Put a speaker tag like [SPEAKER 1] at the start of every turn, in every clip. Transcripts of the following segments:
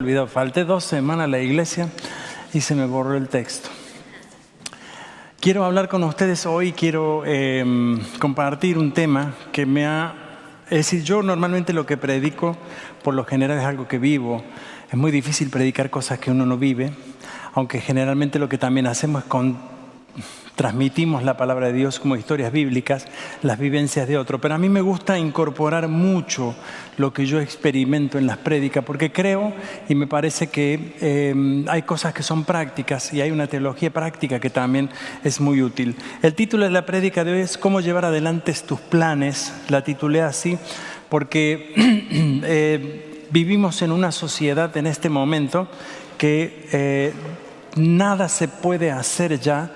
[SPEAKER 1] Olvidado, falté 2 semanas a la iglesia y se me borró el texto. Quiero hablar con ustedes hoy, quiero compartir un tema que es decir, yo normalmente lo que predico, por lo general es algo que vivo. Es muy difícil predicar cosas que uno no vive, aunque generalmente lo que también hacemos es transmitimos la palabra de Dios como historias bíblicas, las vivencias de otro. Pero a mí me gusta incorporar mucho lo que yo experimento en las prédicas, porque creo y me parece que hay cosas que son prácticas y hay una teología práctica que también es muy útil. El título de la prédica de hoy es ¿Cómo llevar adelante tus planes? La titulé así porque vivimos en una sociedad en este momento que nada se puede hacer ya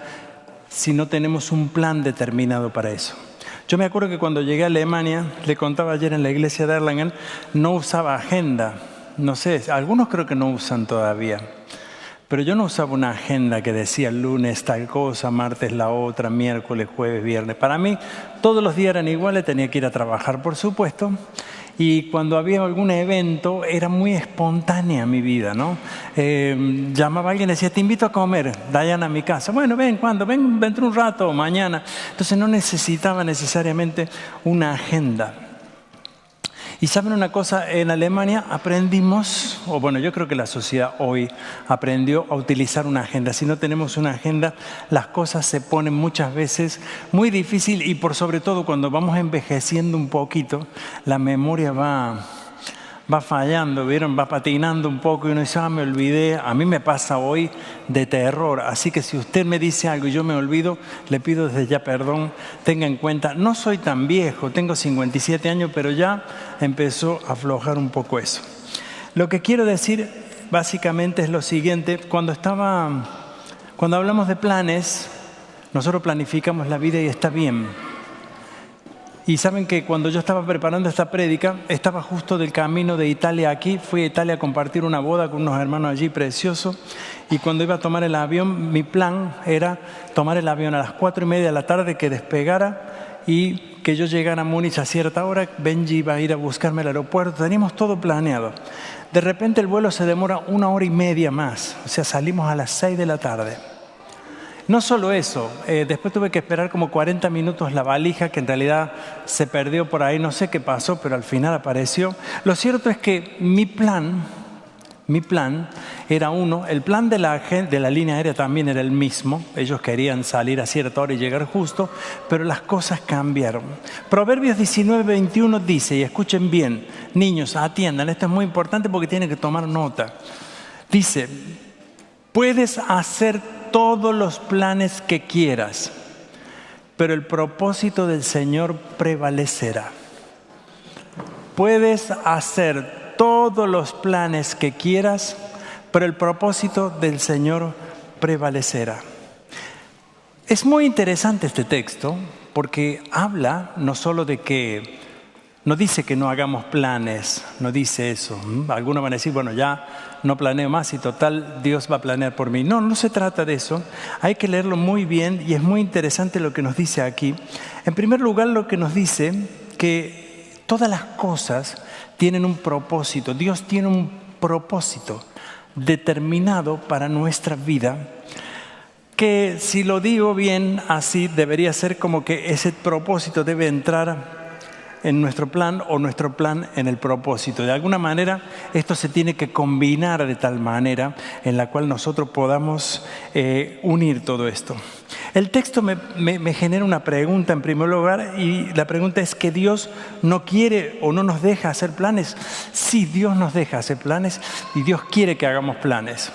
[SPEAKER 1] si no tenemos un plan determinado para eso. Yo me acuerdo que cuando llegué a Alemania, le contaba ayer en la iglesia de Erlangen, no usaba agenda. No sé, algunos creo que no usan todavía. Pero yo no usaba una agenda que decía lunes tal cosa, martes la otra, miércoles, jueves, viernes. Para mí todos los días eran iguales, tenía que ir a trabajar, por supuesto. Y cuando había algún evento era muy espontánea mi vida, ¿no? Llamaba a alguien y decía, te invito a comer, Diana, a mi casa. Bueno, ven, ¿cuándo? Ven dentro de un rato o mañana. Entonces no necesitaba necesariamente una agenda. Y saben una cosa, en Alemania aprendimos, o bueno, yo creo que la sociedad hoy aprendió a utilizar una agenda. Si no tenemos una agenda, las cosas se ponen muchas veces muy difícil y por sobre todo cuando vamos envejeciendo un poquito, la memoria va fallando, ¿vieron? Va patinando un poco y uno dice, me olvidé. A mí me pasa hoy de terror. Así que si usted me dice algo y yo me olvido, le pido desde ya perdón. Tenga en cuenta, no soy tan viejo, tengo 57 años, pero ya empezó a aflojar un poco eso. Lo que quiero decir básicamente es lo siguiente. Cuando hablamos de planes, nosotros planificamos la vida y está bien. Y saben que cuando yo estaba preparando esta prédica, estaba justo del camino de Italia aquí. Fui a Italia a compartir una boda con unos hermanos allí preciosos. Y cuando iba a tomar el avión, mi plan era tomar el avión a las 4:30 de la tarde, que despegara y que yo llegara a Múnich a cierta hora. Benji iba a ir a buscarme al aeropuerto. Teníamos todo planeado. De repente el vuelo se demora 1 hora y media más. O sea, salimos a las 6 de la tarde. No solo eso, después tuve que esperar como 40 minutos la valija, que en realidad se perdió por ahí, no sé qué pasó, pero al final apareció. Lo cierto es que mi plan era el plan de la línea aérea también era el mismo. Ellos querían salir a cierta hora y llegar justo, pero las cosas cambiaron. Proverbios 19:21 dice, y escuchen bien, niños, atiendan, esto es muy importante porque tienen que tomar nota. Dice, puedes hacer todos los planes que quieras, pero el propósito del Señor prevalecerá. Puedes hacer todos los planes que quieras, pero el propósito del Señor prevalecerá. Es muy interesante este texto porque habla no solo de que no dice que no hagamos planes, no dice eso. Algunos van a decir, bueno, ya no planeo más y total, Dios va a planear por mí. No se trata de eso. Hay que leerlo muy bien y es muy interesante lo que nos dice aquí. En primer lugar, lo que nos dice que todas las cosas tienen un propósito. Dios tiene un propósito determinado para nuestra vida, que si lo digo bien así, debería ser como que ese propósito debe entrar en nuestro plan o nuestro plan en el propósito. De alguna manera esto se tiene que combinar de tal manera en la cual nosotros podamos unir todo esto. El texto me genera una pregunta en primer lugar y la pregunta es que Dios no quiere o no nos deja hacer planes. Sí, Dios nos deja hacer planes y Dios quiere que hagamos planes.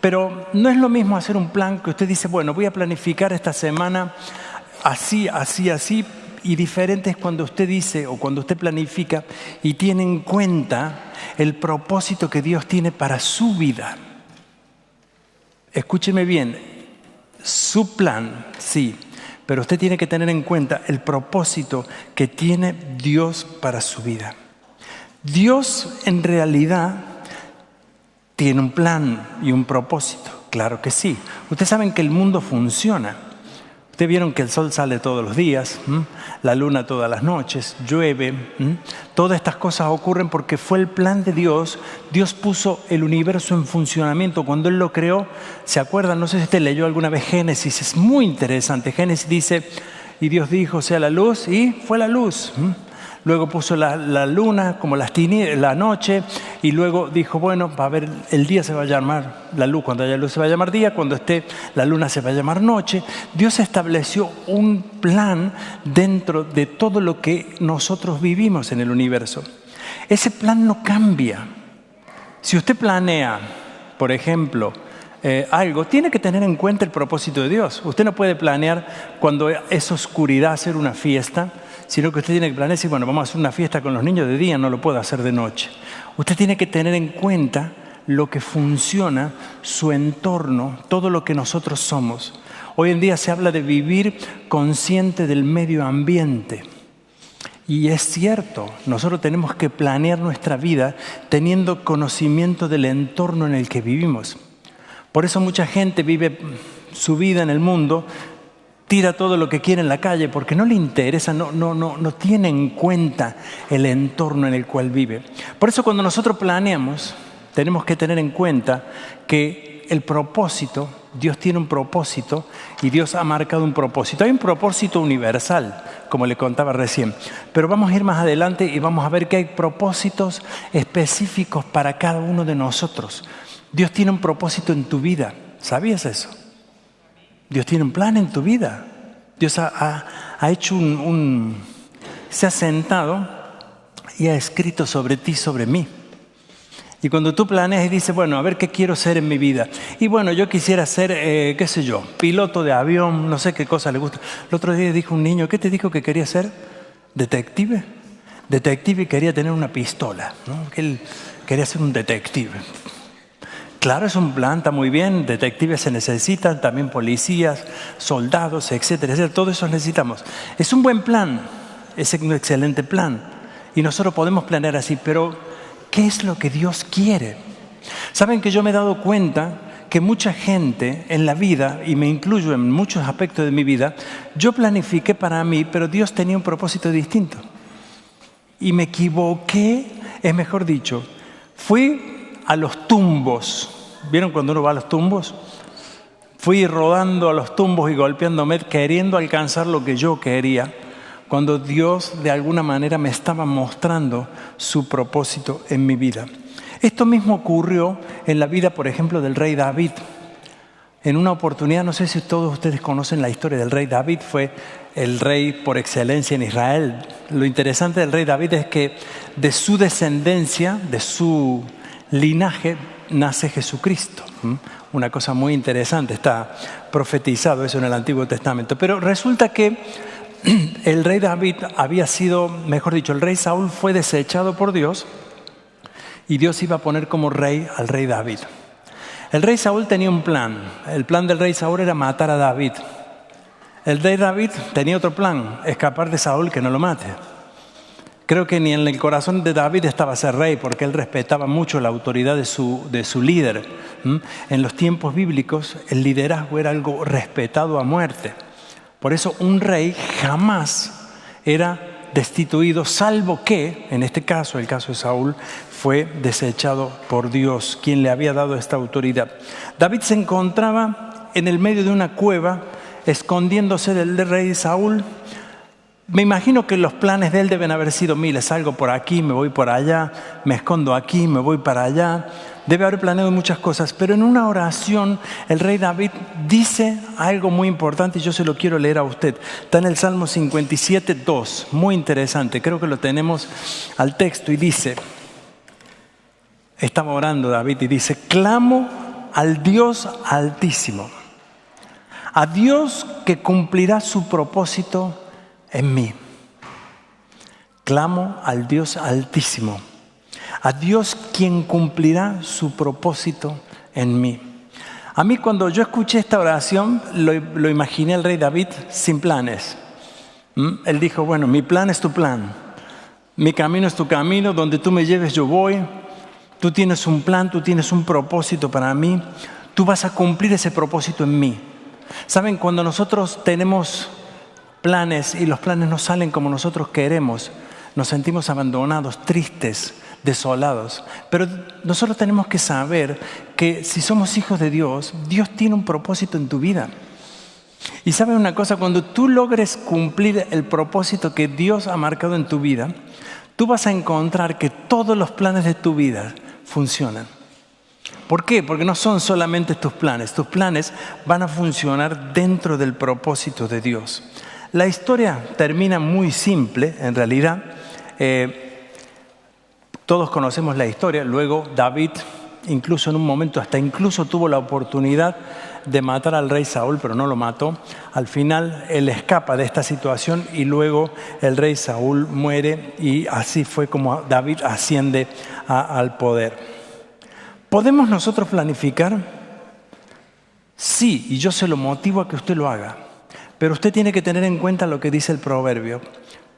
[SPEAKER 1] Pero no es lo mismo hacer un plan que usted dice, bueno, voy a planificar esta semana así, y diferente es cuando usted dice o cuando usted planifica y tiene en cuenta el propósito que Dios tiene para su vida. Escúcheme bien, su plan, sí, pero usted tiene que tener en cuenta el propósito que tiene Dios para su vida. Dios en realidad tiene un plan y un propósito, claro que sí. Ustedes saben que el mundo funciona. Ustedes vieron que el sol sale todos los días, la luna todas las noches, llueve. Todas estas cosas ocurren porque fue el plan de Dios. Dios puso el universo en funcionamiento. Cuando Él lo creó, ¿se acuerdan? No sé si usted leyó alguna vez Génesis, es muy interesante. Génesis dice, y Dios dijo, sea la luz, y fue la luz. Luego puso la luna como la noche, y luego dijo, bueno, va a haber, el día se va a llamar la luz, cuando haya luz se va a llamar día, cuando esté la luna se va a llamar noche. Dios estableció un plan dentro de todo lo que nosotros vivimos en el universo. Ese plan no cambia. Si usted planea, por ejemplo, algo, tiene que tener en cuenta el propósito de Dios. Usted no puede planear cuando es oscuridad hacer una fiesta, sino que usted tiene que planear y decir, bueno, vamos a hacer una fiesta con los niños de día, no lo puedo hacer de noche. Usted tiene que tener en cuenta lo que funciona, su entorno, todo lo que nosotros somos. Hoy en día se habla de vivir consciente del medio ambiente. Y es cierto, nosotros tenemos que planear nuestra vida teniendo conocimiento del entorno en el que vivimos. Por eso mucha gente vive su vida en el mundo, tira todo lo que quiere en la calle porque no le interesa, no tiene en cuenta el entorno en el cual vive. Por eso cuando nosotros planeamos, tenemos que tener en cuenta que el propósito, Dios tiene un propósito y Dios ha marcado un propósito. Hay un propósito universal, como le contaba recién, pero vamos a ir más adelante y vamos a ver que hay propósitos específicos para cada uno de nosotros. Dios tiene un propósito en tu vida, ¿sabías eso? Dios tiene un plan en tu vida. Dios ha hecho se ha sentado y ha escrito sobre ti, sobre mí. Y cuando tú planeas y dices, bueno, a ver qué quiero ser en mi vida. Y bueno, yo quisiera ser, qué sé yo, piloto de avión, no sé qué cosa le gusta. El otro día dijo un niño, ¿qué te dijo que quería ser? Detective. Detective y quería tener una pistola, ¿no? Que él quería ser un detective. Claro, es un plan, está muy bien, detectives se necesitan, también policías, soldados, etcétera, etcétera, todo eso necesitamos. Es un buen plan, es un excelente plan y nosotros podemos planear así, pero ¿qué es lo que Dios quiere? Saben que yo me he dado cuenta que mucha gente en la vida, y me incluyo en muchos aspectos de mi vida, yo planifiqué para mí, pero Dios tenía un propósito distinto. Y me equivoqué, es mejor dicho, fui a los tumbos. ¿Vieron cuando uno va a los tumbos? Fui rodando a los tumbos y golpeándome, queriendo alcanzar lo que yo quería, cuando Dios de alguna manera me estaba mostrando su propósito en mi vida. Esto mismo ocurrió en la vida, por ejemplo, del rey David. En una oportunidad, no sé si todos ustedes conocen la historia del rey David, fue el rey por excelencia en Israel. Lo interesante del rey David es que de su descendencia, de su linaje, nace Jesucristo. Una cosa muy interesante, está profetizado eso en el Antiguo Testamento. Pero resulta que el rey David había sido, mejor dicho, el rey Saúl fue desechado por Dios y Dios iba a poner como rey al rey David. El rey Saúl tenía un plan. El plan del rey Saúl era matar a David. El rey David tenía otro plan, escapar de Saúl, que no lo mate. Creo que ni en el corazón de David estaba ser rey, porque él respetaba mucho la autoridad de su líder. En los tiempos bíblicos, el liderazgo era algo respetado a muerte. Por eso un rey jamás era destituido, salvo que, en este caso, el caso de Saúl, fue desechado por Dios, quien le había dado esta autoridad. David se encontraba en el medio de una cueva, escondiéndose del rey Saúl. Me imagino que los planes de él deben haber sido miles. Salgo por aquí, me voy por allá, me escondo aquí, me voy para allá. Debe haber planeado muchas cosas, pero en una oración el rey David dice algo muy importante y yo se lo quiero leer a usted. Está en el Salmo 57:2, muy interesante, creo que lo tenemos al texto y dice, estaba orando David y dice, clamo al Dios Altísimo, a Dios que cumplirá su propósito en mí. Clamo al Dios Altísimo, a Dios quien cumplirá su propósito en mí. A mí cuando yo escuché esta oración, lo imaginé al rey David sin planes. Él dijo, bueno, mi plan es tu plan, mi camino es tu camino, donde tú me lleves yo voy, tú tienes un plan, tú tienes un propósito para mí, tú vas a cumplir ese propósito en mí. Saben, cuando nosotros tenemos planes y los planes no salen como nosotros queremos, nos sentimos abandonados, tristes, desolados. Pero nosotros tenemos que saber que si somos hijos de Dios, Dios tiene un propósito en tu vida. Y ¿sabes una cosa? Cuando tú logres cumplir el propósito que Dios ha marcado en tu vida, tú vas a encontrar que todos los planes de tu vida funcionan. ¿Por qué? Porque no son solamente tus planes van a funcionar dentro del propósito de Dios. La historia termina muy simple, en realidad. Todos conocemos la historia. Luego David, incluso en un momento, incluso tuvo la oportunidad de matar al rey Saúl, pero no lo mató. Al final él escapa de esta situación y luego el rey Saúl muere, y así fue como David asciende al poder. ¿Podemos nosotros planificar? Sí, y yo se lo motivo a que usted lo haga. Pero usted tiene que tener en cuenta lo que dice el proverbio.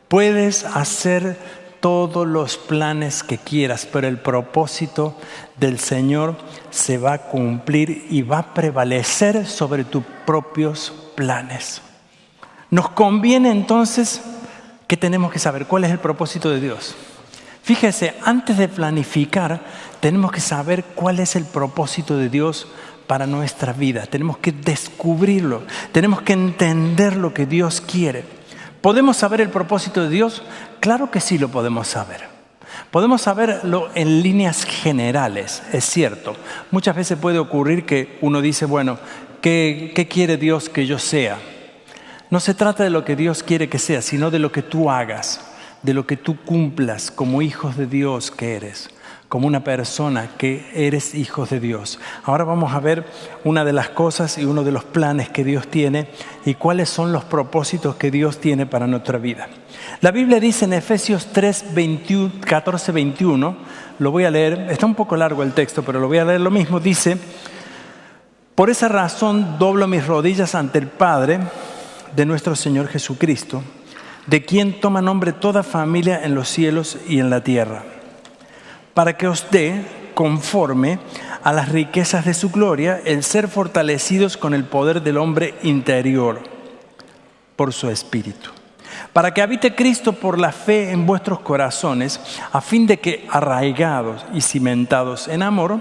[SPEAKER 1] Puedes hacer todos los planes que quieras, pero el propósito del Señor se va a cumplir y va a prevalecer sobre tus propios planes. Nos conviene entonces que tenemos que saber cuál es el propósito de Dios. Fíjese, antes de planificar, tenemos que saber cuál es el propósito de Dios para nuestra vida. Tenemos que descubrirlo, tenemos que entender lo que Dios quiere. ¿Podemos saber el propósito de Dios? Claro que sí lo podemos saber. Podemos saberlo en líneas generales, es cierto. Muchas veces puede ocurrir que uno dice, bueno, ¿qué quiere Dios que yo sea? No se trata de lo que Dios quiere que sea, sino de lo que tú hagas, de lo que tú cumplas como hijos de Dios que eres, como una persona que eres hijo de Dios. Ahora vamos a ver una de las cosas y uno de los planes que Dios tiene y cuáles son los propósitos que Dios tiene para nuestra vida. La Biblia dice en Efesios 3, 14, 21, lo voy a leer, está un poco largo el texto, pero lo voy a leer lo mismo. Dice: por esa razón doblo mis rodillas ante el Padre de nuestro Señor Jesucristo, de quien toma nombre toda familia en los cielos y en la tierra, para que os dé, conforme a las riquezas de su gloria, el ser fortalecidos con el poder del hombre interior, por su Espíritu. Para que habite Cristo por la fe en vuestros corazones, a fin de que, arraigados y cimentados en amor,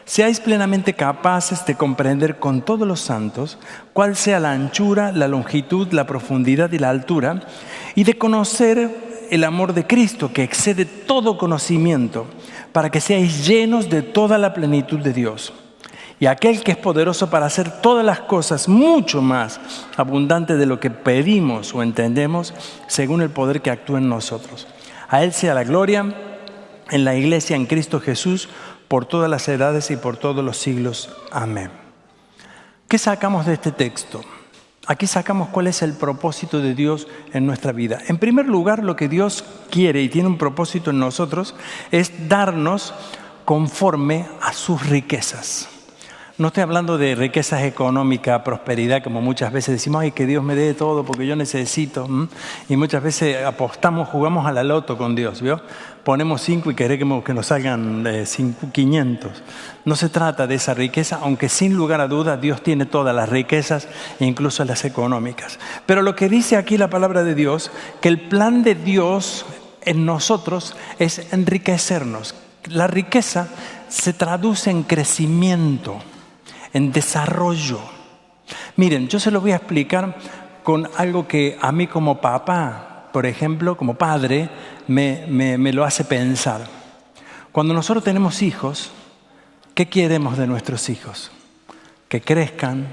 [SPEAKER 1] seáis plenamente capaces de comprender con todos los santos cuál sea la anchura, la longitud, la profundidad y la altura, y de conocer el amor de Cristo que excede todo conocimiento, para que seáis llenos de toda la plenitud de Dios. Y aquel que es poderoso para hacer todas las cosas mucho más abundante de lo que pedimos o entendemos, según el poder que actúa en nosotros. A Él sea la gloria en la iglesia, en Cristo Jesús, por todas las edades y por todos los siglos. Amén. ¿Qué sacamos de este texto? Aquí sacamos cuál es el propósito de Dios en nuestra vida. En primer lugar, lo que Dios quiere y tiene un propósito en nosotros es darnos conforme a sus riquezas. No estoy hablando de riquezas económicas, prosperidad, como muchas veces decimos, ay, que Dios me dé todo porque yo necesito. Y muchas veces apostamos, jugamos a la loto con Dios, ¿vio? Ponemos 5 y queremos que nos salgan 500. No se trata de esa riqueza, aunque sin lugar a dudas Dios tiene todas las riquezas, incluso las económicas. Pero lo que dice aquí la palabra de Dios, que el plan de Dios en nosotros es enriquecernos. La riqueza se traduce en crecimiento, en desarrollo. Miren, yo se lo voy a explicar con algo que a mí como papá, por ejemplo, como padre, me lo hace pensar. Cuando nosotros tenemos hijos, ¿qué queremos de nuestros hijos? Que crezcan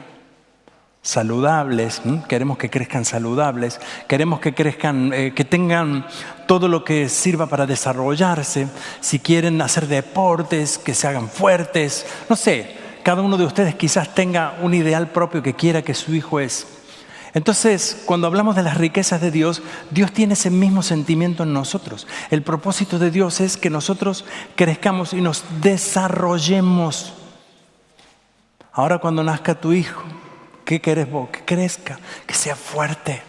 [SPEAKER 1] saludables, queremos que crezcan saludables, queremos que crezcan, que tengan todo lo que sirva para desarrollarse. Si quieren hacer deportes, que se hagan fuertes, no sé. Cada uno de ustedes quizás tenga un ideal propio que quiera que su hijo es. Entonces, cuando hablamos de las riquezas de Dios, Dios tiene ese mismo sentimiento en nosotros. El propósito de Dios es que nosotros crezcamos y nos desarrollemos. Ahora, cuando nazca tu hijo, ¿qué querés vos? Que crezca, que sea fuerte,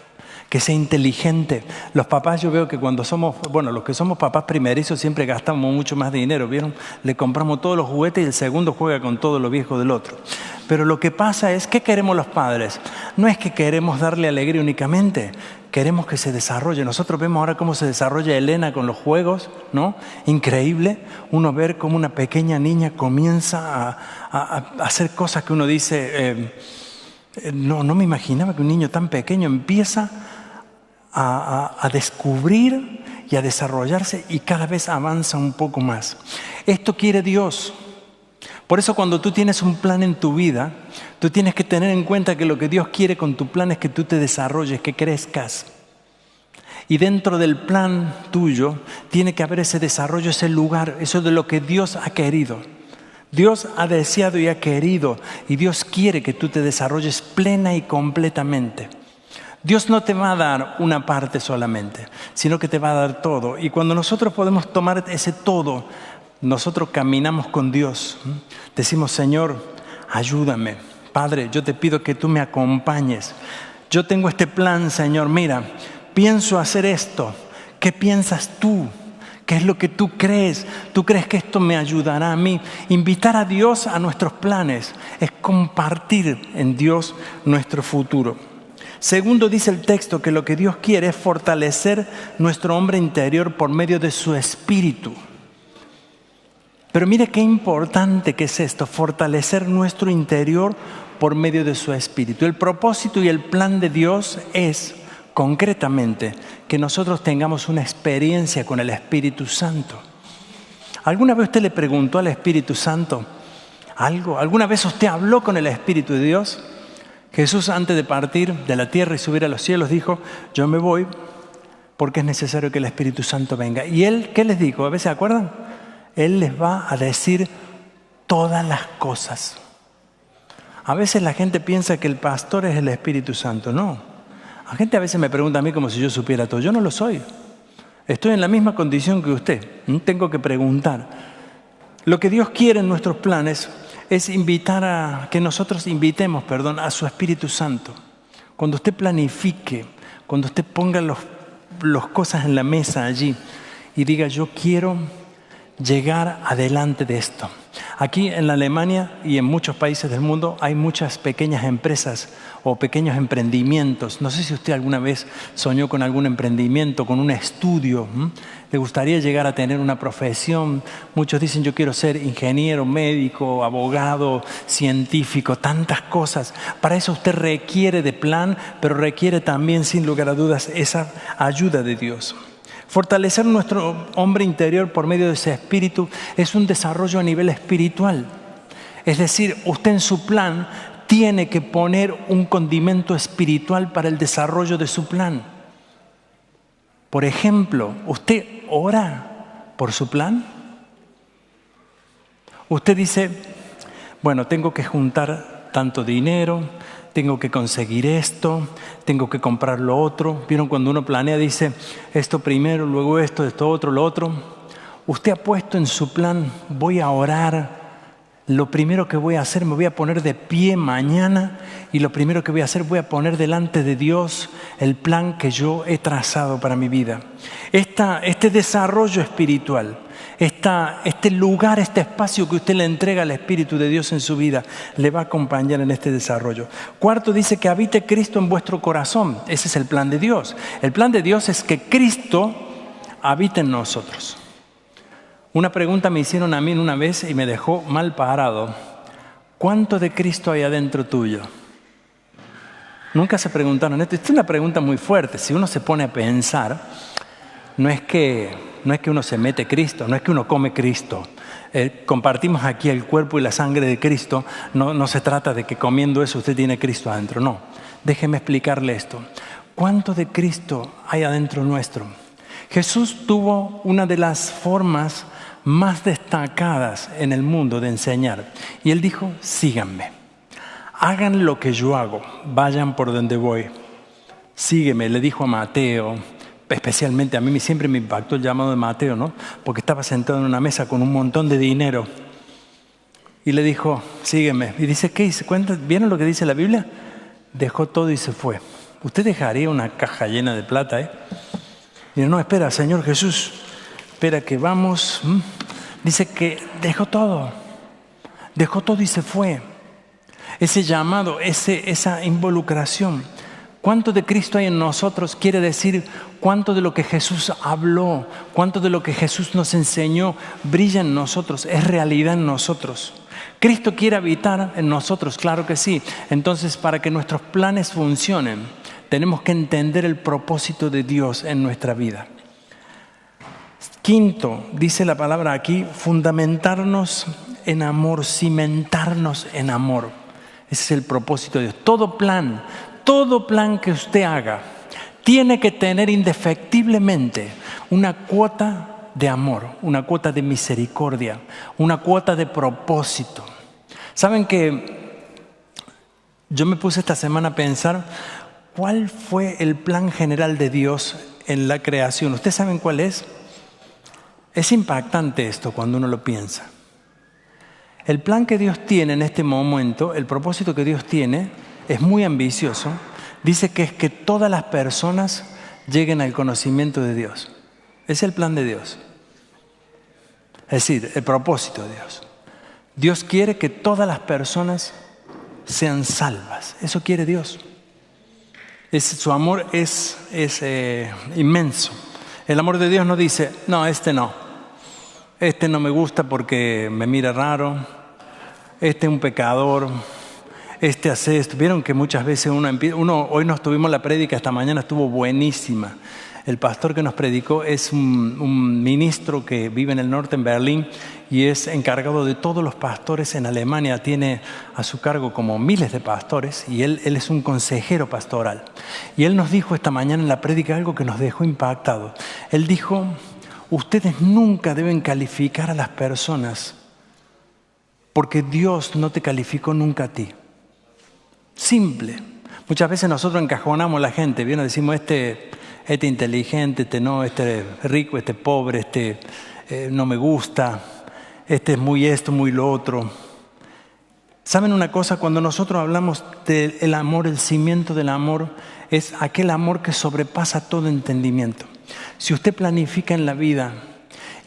[SPEAKER 1] que sea inteligente. Los papás, yo veo que cuando somos, los que somos papás primerizos siempre gastamos mucho más dinero, ¿vieron? Le compramos todos los juguetes y el segundo juega con todo lo viejo del otro. Pero lo que pasa es, ¿qué queremos los padres? No es que queremos darle alegría únicamente, queremos que se desarrolle. Nosotros vemos ahora cómo se desarrolla Elena con los juegos, ¿no? Increíble. Uno ver cómo una pequeña niña comienza a hacer cosas que uno dice, no me imaginaba que un niño tan pequeño empieza a descubrir y a desarrollarse y cada vez avanza un poco más. Esto quiere Dios. Por eso cuando tú tienes un plan en tu vida, tú tienes que tener en cuenta que lo que Dios quiere con tu plan es que tú te desarrolles, que crezcas. Y dentro del plan tuyo tiene que haber ese desarrollo, ese lugar, eso de lo que Dios ha querido. Dios ha deseado y ha querido, y Dios quiere que tú te desarrolles plena y completamente. Dios no te va a dar una parte solamente, sino que te va a dar todo. Y cuando nosotros podemos tomar ese todo, nosotros caminamos con Dios. Decimos, Señor, ayúdame. Padre, yo te pido que tú me acompañes. Yo tengo este plan, Señor. Mira, pienso hacer esto. ¿Qué piensas tú? ¿Qué es lo que tú crees? ¿Tú crees que esto me ayudará a mí? Invitar a Dios a nuestros planes es compartir en Dios nuestro futuro. Segundo, dice el texto que lo que Dios quiere es fortalecer nuestro hombre interior por medio de su espíritu. Pero mire qué importante que es esto, fortalecer nuestro interior por medio de su espíritu. El propósito y el plan de Dios es, concretamente, que nosotros tengamos una experiencia con el Espíritu Santo. ¿Alguna vez usted le preguntó al Espíritu Santo algo? ¿Alguna vez usted habló con el Espíritu de Dios? Jesús, antes de partir de la tierra y subir a los cielos, dijo, yo me voy porque es necesario que el Espíritu Santo venga. ¿Y Él qué les dijo? ¿A veces se acuerdan? Él les va a decir todas las cosas. A veces la gente piensa que el pastor es el Espíritu Santo. No. La gente a veces me pregunta a mí como si yo supiera todo. Yo no lo soy. Estoy en la misma condición que usted. Tengo que preguntar. Lo que Dios quiere en nuestros planes es que nosotros invitemos a su Espíritu Santo. Cuando usted planifique, cuando usted ponga las cosas en la mesa allí y diga, yo quiero llegar adelante de esto. Aquí en la Alemania y en muchos países del mundo hay muchas pequeñas empresas o pequeños emprendimientos. No sé si usted alguna vez soñó con algún emprendimiento, con un estudio. ¿Le gustaría llegar a tener una profesión? Muchos dicen, yo quiero ser ingeniero, médico, abogado, científico, tantas cosas. Para eso usted requiere de plan, pero requiere también, sin lugar a dudas, esa ayuda de Dios. Fortalecer nuestro hombre interior por medio de ese espíritu es un desarrollo a nivel espiritual. Es decir, usted en su plan tiene que poner un condimento espiritual para el desarrollo de su plan. Por ejemplo, ¿usted ora por su plan? Usted dice, bueno, tengo que juntar tanto dinero, tengo que conseguir esto, tengo que comprar lo otro. ¿Vieron cuando uno planea, dice esto primero, luego esto otro, lo otro? Usted ha puesto en su plan, voy a orar. Lo primero que voy a hacer, me voy a poner de pie mañana y lo primero que voy a hacer, voy a poner delante de Dios el plan que yo he trazado para mi vida. Este desarrollo espiritual, este lugar, este espacio que usted le entrega al Espíritu de Dios en su vida, le va a acompañar en este desarrollo. Cuarto, dice que habite Cristo en vuestro corazón. Ese es el plan de Dios. El plan de Dios es que Cristo habite en nosotros. Una pregunta me hicieron a mí una vez y me dejó mal parado. ¿Cuánto de Cristo hay adentro tuyo? Nunca se preguntaron esto. Esta es una pregunta muy fuerte. Si uno se pone a pensar, no es que uno se mete Cristo, no es que uno come Cristo. Compartimos aquí el cuerpo y la sangre de Cristo. No se trata de que comiendo eso usted tiene Cristo adentro. No. Déjeme explicarle esto. ¿Cuánto de Cristo hay adentro nuestro? Jesús tuvo una de las formas más destacadas en el mundo de enseñar. Y Él dijo, síganme. Hagan lo que yo hago. Vayan por donde voy. Sígueme, le dijo a Mateo. Especialmente a mí siempre me impactó el llamado de Mateo, ¿no? Porque estaba sentado en una mesa con un montón de dinero. Y le dijo, sígueme. Y dice, ¿qué hice? ¿Vieron lo que dice la Biblia? Dejó todo y se fue. ¿Usted dejaría una caja llena de plata, Y no, espera, Señor Jesús, espera que vamos. Dice que dejó todo y se fue. Ese llamado, esa involucración. ¿Cuánto de Cristo hay en nosotros? Quiere decir cuánto de lo que Jesús habló, cuánto de lo que Jesús nos enseñó brilla en nosotros, es realidad en nosotros. ¿Cristo quiere habitar en nosotros? Claro que sí. Entonces, para que nuestros planes funcionen, tenemos que entender el propósito de Dios en nuestra vida. Quinto, dice la palabra aquí, fundamentarnos en amor, cimentarnos en amor. Ese es el propósito de Dios. Todo plan que usted haga tiene que tener indefectiblemente una cuota de amor, una cuota de misericordia, una cuota de propósito. ¿Saben que yo me puse esta semana a pensar cuál fue el plan general de Dios en la creación? ¿Ustedes saben cuál es? Es impactante esto cuando uno lo piensa. El plan que Dios tiene en este momento, el propósito que Dios tiene, es muy ambicioso. Dice que es que todas las personas lleguen al conocimiento de Dios. Es el plan de Dios. Es decir, el propósito de Dios. Dios quiere que todas las personas sean salvas. Eso quiere Dios. Su amor es inmenso. El amor de Dios no dice, no, este no me gusta porque me mira raro, este es un pecador, este hace esto. Vieron que muchas veces hoy nos tuvimos la prédica, esta mañana estuvo buenísima. El pastor que nos predicó es un ministro que vive en el norte, en Berlín, y es encargado de todos los pastores en Alemania. Tiene a su cargo como miles de pastores y él es un consejero pastoral. Y él nos dijo esta mañana en la prédica algo que nos dejó impactados. Él dijo, ustedes nunca deben calificar a las personas porque Dios no te calificó nunca a ti. Simple. Muchas veces nosotros encajonamos a la gente, ¿bien? Decimos este inteligente, este no, este rico, este pobre, este no me gusta, este es muy esto, muy lo otro. ¿Saben una cosa? Cuando nosotros hablamos del amor, el cimiento del amor es aquel amor que sobrepasa todo entendimiento. Si usted planifica en la vida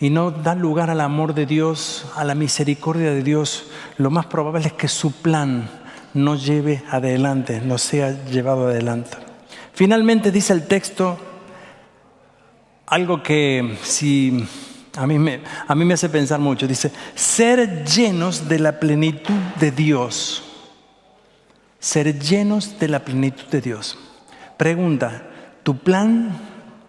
[SPEAKER 1] y no da lugar al amor de Dios, a la misericordia de Dios, lo más probable es que su plan no lleve adelante, no sea llevado adelante. Finalmente dice el texto algo que a mí me hace pensar mucho. Dice, ser llenos de la plenitud de Dios. Ser llenos de la plenitud de Dios. Pregunta, ¿tu plan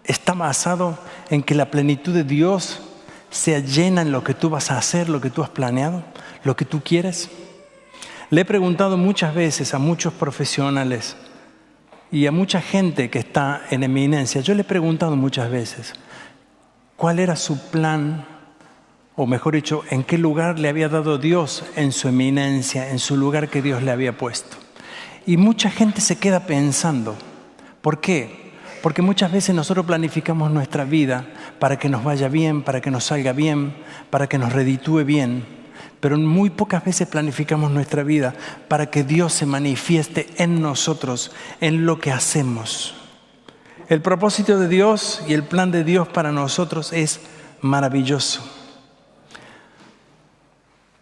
[SPEAKER 1] está basado en que la plenitud de Dios sea llena en lo que tú vas a hacer, lo que tú has planeado, lo que tú quieres? Le he preguntado muchas veces a muchos profesionales y a mucha gente que está en eminencia. Yo le he preguntado muchas veces cuál era su plan, o mejor dicho, en qué lugar le había dado Dios en su eminencia, en su lugar que Dios le había puesto. Y mucha gente se queda pensando, ¿por qué? Porque muchas veces nosotros planificamos nuestra vida para que nos vaya bien, para que nos salga bien, para que nos reditúe bien, pero muy pocas veces planificamos nuestra vida para que Dios se manifieste en nosotros, en lo que hacemos. El propósito de Dios y el plan de Dios para nosotros es maravilloso.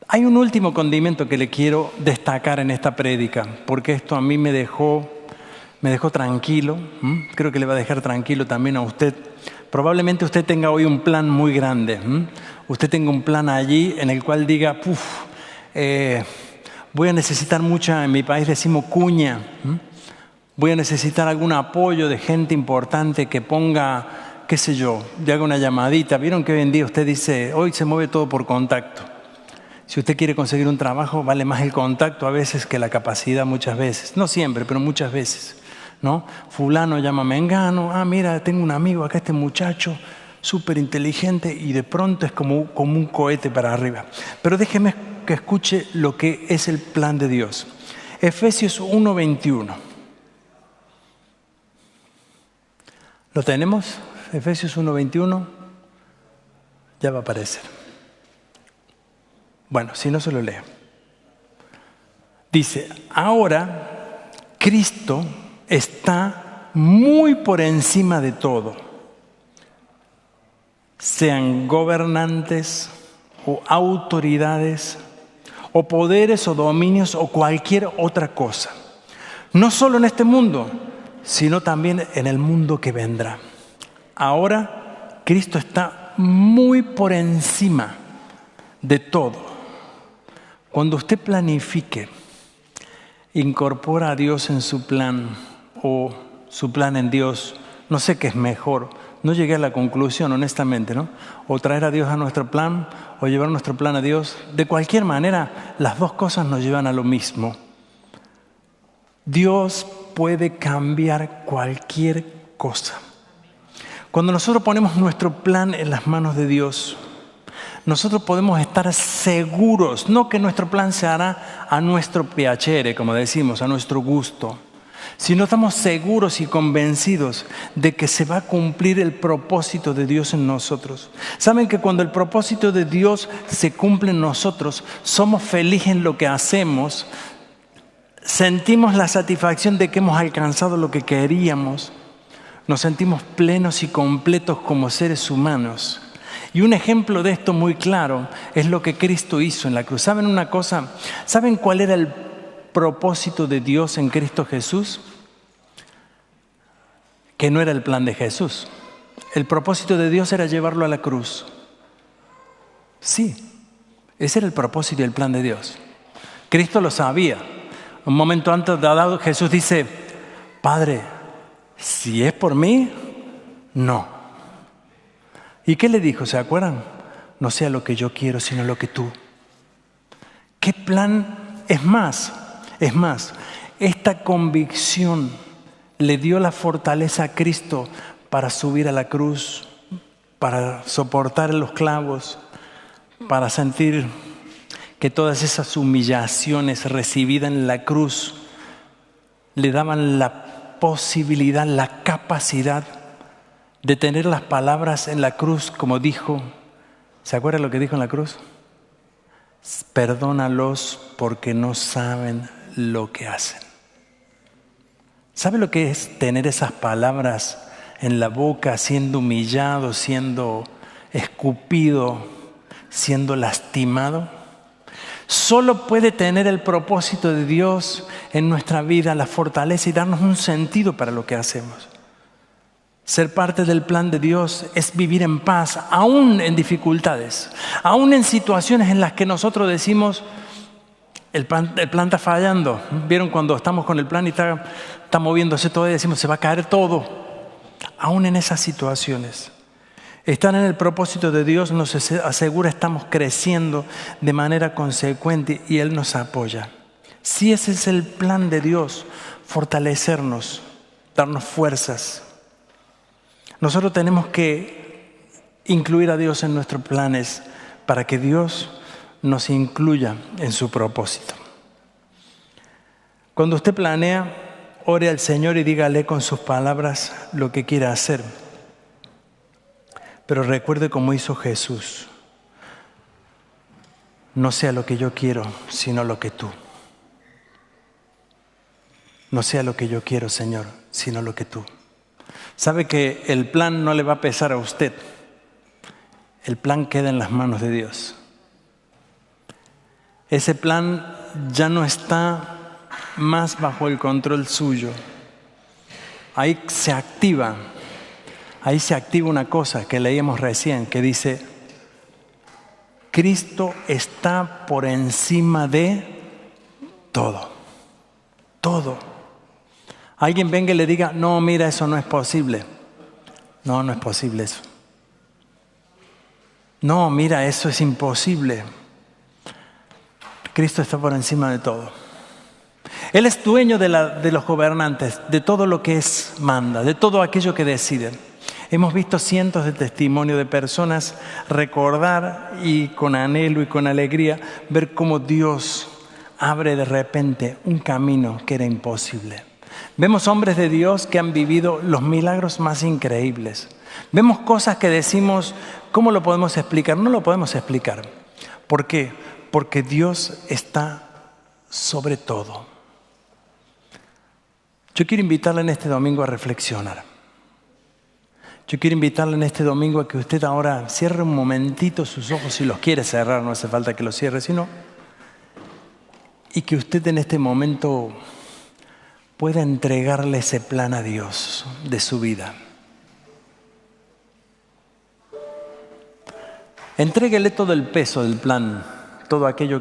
[SPEAKER 1] Hay un último condimento que le quiero destacar en esta prédica, porque esto a mí me dejó tranquilo. Creo que le va a dejar tranquilo también a usted. Probablemente usted tenga hoy un plan muy grande. Usted tenga un plan allí en el cual diga, voy a necesitar mucha, en mi país decimos cuña. Voy a necesitar algún apoyo de gente importante que ponga, qué sé yo, le haga una llamadita. Vieron que hoy en día usted dice, hoy se mueve todo por contacto. Si usted quiere conseguir un trabajo, vale más el contacto a veces que la capacidad muchas veces. No siempre, pero muchas veces, ¿no? Fulano llama a Mengano, mira, tengo un amigo acá, este muchacho, súper inteligente, y de pronto es como un cohete para arriba. Pero déjeme que escuche lo que es el plan de Dios. Efesios 1:21. ¿Lo tenemos? Efesios 1:21. Ya va a aparecer. Bueno, si no se lo leo. Dice, ahora Cristo está muy por encima de todo. Sean gobernantes o autoridades o poderes o dominios o cualquier otra cosa. No solo en este mundo, sino también en el mundo que vendrá. Ahora Cristo está muy por encima de todo. Cuando usted planifique, incorpora a Dios en su plan o su plan en Dios, no sé qué es mejor. No llegué a la conclusión, honestamente, ¿no? O traer a Dios a nuestro plan o llevar nuestro plan a Dios. De cualquier manera, las dos cosas nos llevan a lo mismo. Dios puede cambiar cualquier cosa. Cuando nosotros ponemos nuestro plan en las manos de Dios, nosotros podemos estar seguros, no que nuestro plan se hará a nuestro piacere, como decimos, a nuestro gusto, sino estamos seguros y convencidos de que se va a cumplir el propósito de Dios en nosotros. Saben que cuando el propósito de Dios se cumple en nosotros, somos felices en lo que hacemos, sentimos la satisfacción de que hemos alcanzado lo que queríamos, nos sentimos plenos y completos como seres humanos. Y un ejemplo de esto muy claro es lo que Cristo hizo en la cruz. ¿Saben una cosa? ¿Saben cuál era el propósito de Dios en Cristo Jesús? Que no era el plan de Jesús. El propósito de Dios era llevarlo a la cruz. Sí, ese era el propósito y el plan de Dios. Cristo lo sabía. Un momento antes de dado, Jesús dice: Padre, si es por mí, no. ¿Y qué le dijo? ¿Se acuerdan? No sea lo que yo quiero, sino lo que tú. ¿Qué plan? Es más, esta convicción le dio la fortaleza a Cristo para subir a la cruz, para soportar los clavos, para sentir que todas esas humillaciones recibidas en la cruz le daban la posibilidad, la capacidad de tener las palabras en la cruz, como dijo. ¿Se acuerdan lo que dijo en la cruz? Perdónalos porque no saben lo que hacen. ¿Sabe lo que es tener esas palabras en la boca, siendo humillado, siendo escupido, siendo lastimado? Solo puede tener el propósito de Dios en nuestra vida, la fortaleza y darnos un sentido para lo que hacemos. Ser parte del plan de Dios es vivir en paz, aún en dificultades, aún en situaciones en las que nosotros decimos: el plan está fallando. ¿Vieron cuando estamos con el plan y está moviéndose todo y decimos: se va a caer todo? Aún en esas situaciones, estar en el propósito de Dios nos asegura estamos creciendo de manera consecuente y Él nos apoya. Si ese es el plan de Dios, fortalecernos, darnos fuerzas. Nosotros tenemos que incluir a Dios en nuestros planes para que Dios nos incluya en su propósito. Cuando usted planea, ore al Señor y dígale con sus palabras lo que quiera hacer. Pero recuerde como hizo Jesús: no sea lo que yo quiero, sino lo que tú. No sea lo que yo quiero, Señor, sino lo que tú. Sabe que el plan no le va a pesar a usted. El plan queda en las manos de Dios. Ese plan ya no está más bajo el control suyo. Ahí se activa una cosa que leíamos recién, que dice: Cristo está por encima de todo. Todo. Alguien venga y le diga: no, mira, eso no es posible. No, no es posible eso. No, mira, eso es imposible. Cristo está por encima de todo. Él es dueño de los gobernantes, de todo lo que manda, de todo aquello que deciden. Hemos visto cientos de testimonios de personas recordar y con anhelo y con alegría ver cómo Dios abre de repente un camino que era imposible. Vemos hombres de Dios que han vivido los milagros más increíbles. Vemos cosas que decimos: ¿cómo lo podemos explicar? No lo podemos explicar. ¿Por qué? Porque Dios está sobre todo. Yo quiero invitarle en este domingo a reflexionar. Yo quiero invitarle en este domingo a que usted ahora cierre un momentito sus ojos, si los quiere cerrar, no hace falta que los cierre, sino y que usted en este momento pueda entregarle ese plan a Dios de su vida. Entréguele todo el peso del plan, todo aquello